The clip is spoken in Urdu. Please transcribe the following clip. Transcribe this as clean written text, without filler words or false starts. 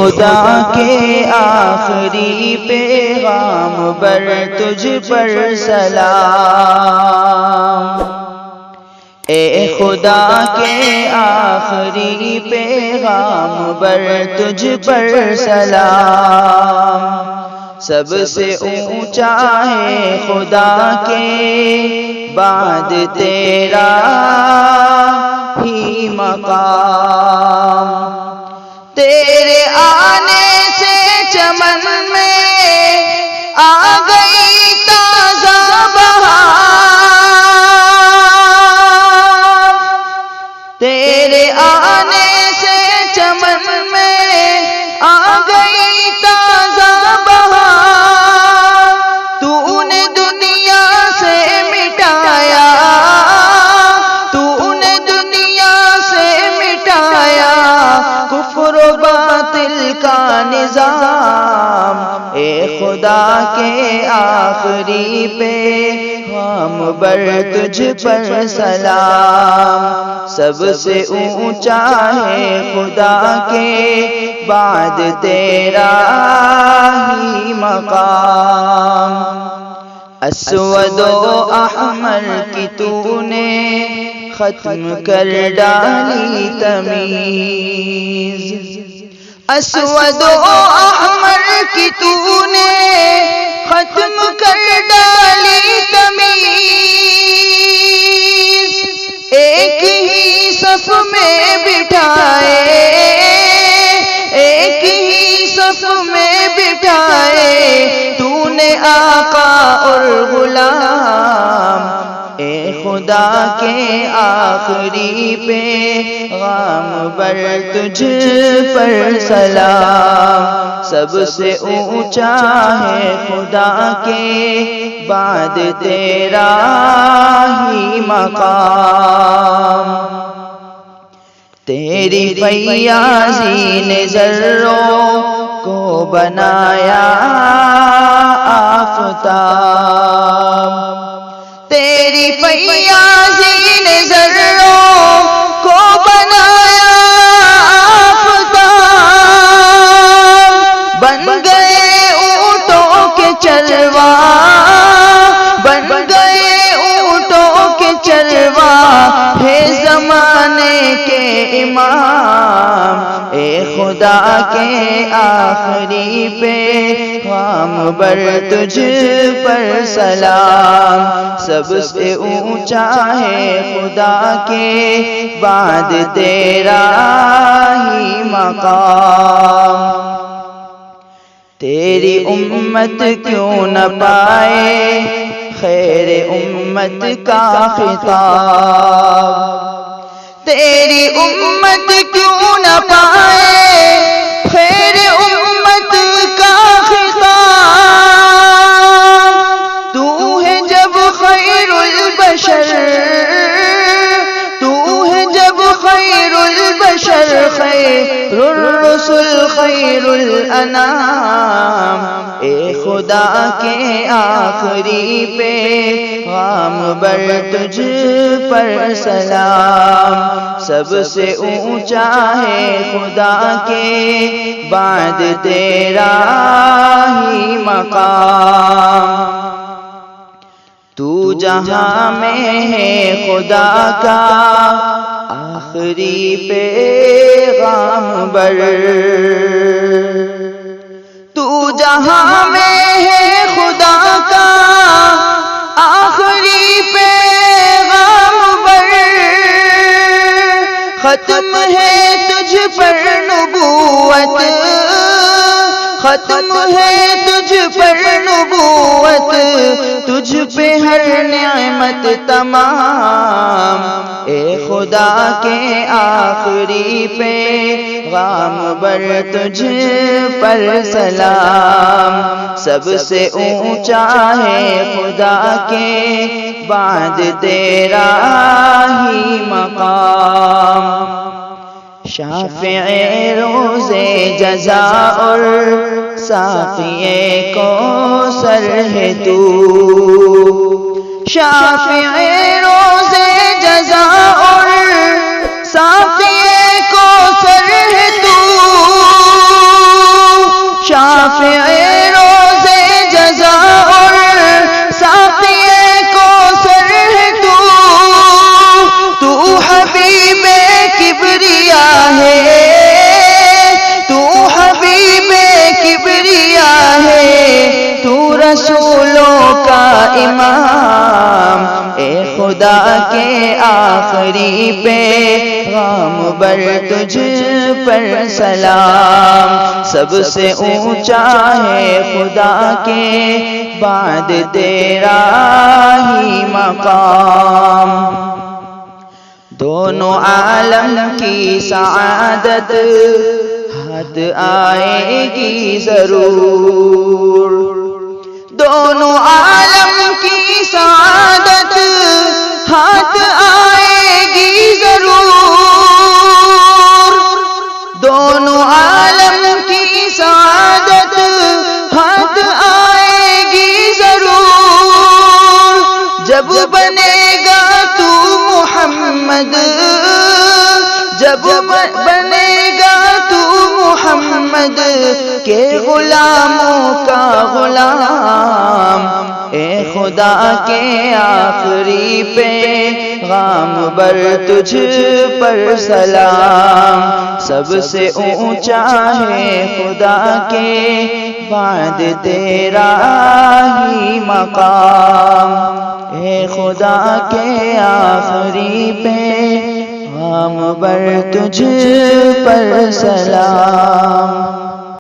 خدا کے آخری پیغام بر تجھ پر سلام، اے خدا کے آخری پیغام بر تجھ پر سلام، سب سے اونچا ہے خدا کے بعد تیرا ہی مقام، تیرے آنے سے چمن میں آ گئی تازہ بہار، تیرے آنے سے چمن میں آ گئی تازہ بہار، تو نے دنیا سے مٹایا، تو نے دنیا سے مٹایا کفر و باطل کا نظام، اے خدا کے آخری پیغام بر تجھ پر سلام، سب سے اونچا ہے خدا کے بعد تیرا ہی مقام، اسود و احمر کی تو نے ختم کر ڈالی تمیز، اسود و احمر کی تو نے ختم کر ڈالی تمیز، ایک ہی صف میں بٹھائے، ایک ہی صف میں بٹھائے تو نے آقا اور غلام، اے خدا کے آخری پیغام بر تجھ پر سلام، سب سے اونچا ہے خدا کے بعد تیرا ہی مقام، تیری فیاضی نے ذروں کو بنایا آفتاب، تیری فیاضی نے ذروں کو بنایا آفتاب، بن گئے اونٹوں کے چروا، بن گئے اونٹوں کے چروا ہے زمانے کے امام، اے خدا کے آخری پیغام بر تجھ پر سلام، سب سے اونچا ہے خدا کے بعد تیرا ہی مقام، تیری امت کیوں نہ پائے خیر امت کا خطاب، تیری امت کیوں نہ پائے خیر امت کا خطاب، تو ہے جب خیر البشر، تو ہے جب خیر البشر خیر الرسل خیر الانام، اے خدا کے آخری پیغام بر تجھ پر سلام، سب سے اونچا ہے خدا کے بعد تیرا ہی مقام، تو جہاں میں ہے خدا کا آخری پیغام بر، تو جہاں میں ہے خدا کا آخری پیغام بر، ختم ہے تجھ پر نبوت، ختم ہے تجھ پر نبوت، تجھ پہ ہر نعمت تمام، اے خدا کے آخری پیغام بر تجھ پر سلام، سب سے اونچا ہے خدا کے بعد تیرا ہی مقام، شافع روز جزا اور ساقی کوثر ہے تو، شافع روز جزا اور ساقی کوثر ہے تو، خدا کے آخری پیغام بر تجھ پر سلام، سب سے اونچا ہے خدا کے بعد تیرا ہی مقام، دونوں عالم کی سعادت ہاتھ آئے گی ضرور، دونوں عالم کی سعادت ہاتھ آئے گی ضرور، دونوں عالم کی سعادت ہاتھ آئے گی ضرور، جب بنے گا تو محمد، جب بنے گا تو محمد کے غلاموں کا غلام، اے خدا کے آخری پیغام بر تجھ پر سلام، سب سے اونچا ہے خدا کے بعد تیرا ہی مقام، اے خدا کے آخری پیغام بر تجھ پر سلام۔